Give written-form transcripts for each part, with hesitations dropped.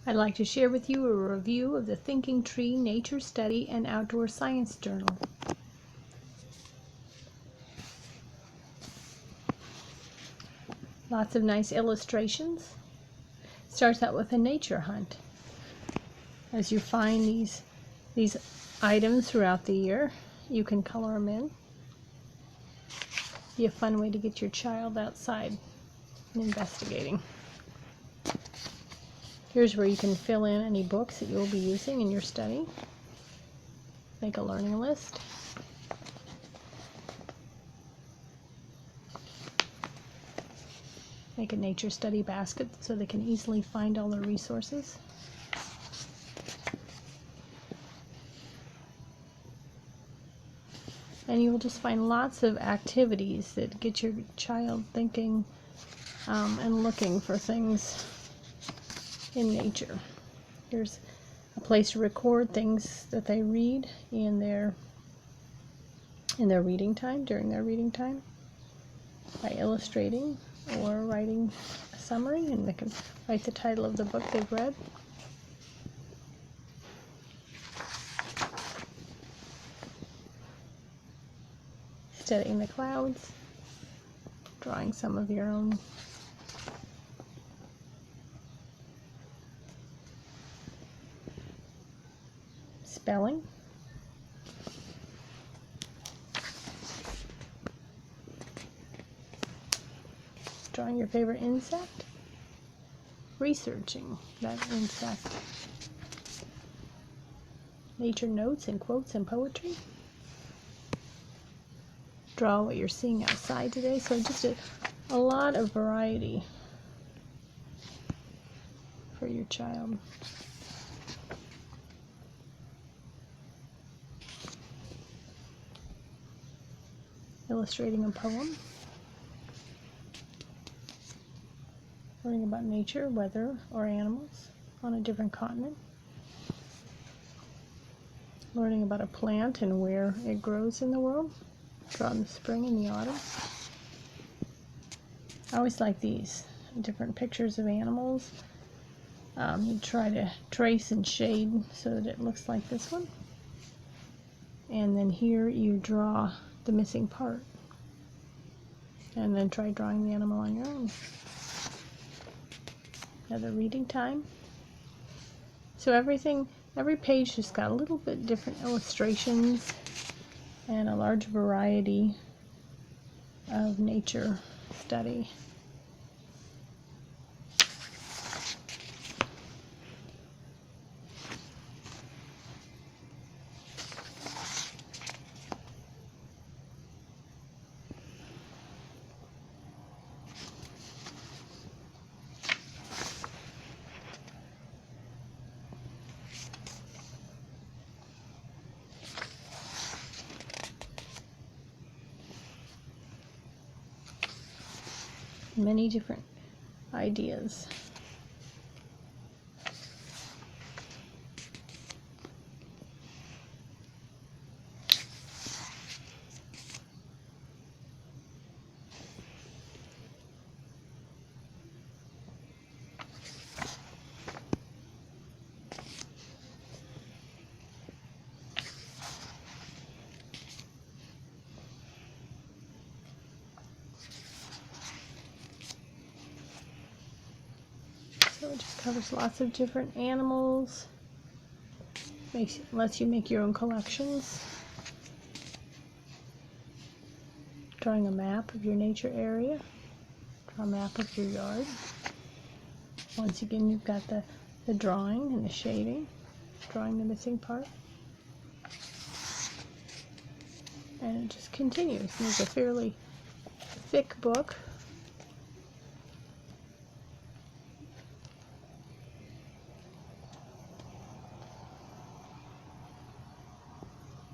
I'd like to share with you a review of the Thinking Tree Nature Study and Outdoor Science Journal. Lots of nice illustrations. Starts out with a nature hunt. As you find these items throughout the year, you can color them in. Be a fun way to get your child outside and investigating. Here's where you can fill in any books that you'll be using in your study. Make a learning list. Make a nature study basket so they can easily find all their resources. And you will just find lots of activities that get your child thinking and looking for things in nature. Here's a place to record things that they read in their reading time, during their reading time, by illustrating or writing a summary, and they can write the title of the book they've read. Studying the clouds, drawing some of your own. Spelling. Drawing your favorite insect. Researching that insect. Nature notes and quotes and poetry. Draw what you're seeing outside today. So just a lot of variety for your child. Illustrating a poem. Learning about nature, weather, or animals on a different continent. Learning about a plant and where it grows in the world. Draw in the spring and the autumn. I always like these different pictures of animals. You try to trace and shade so that it looks like this one. And then here you draw the missing part. And then try drawing the animal on your own. Another reading time. So every page just got a little bit different illustrations and a large variety of nature study. Many different ideas. So it just covers lots of different animals. Lets you make your own collections. Drawing a map of your nature area. Draw a map of your yard. Once again, you've got the drawing and the shading. Drawing the missing part. And it just continues. It's a fairly thick book.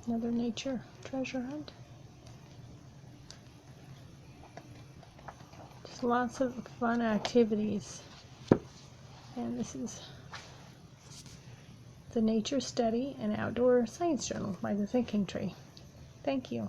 Another nature treasure hunt. Just lots of fun activities. And this is the Nature Study and Outdoor Science Journal by the Thinking Tree. Thank you.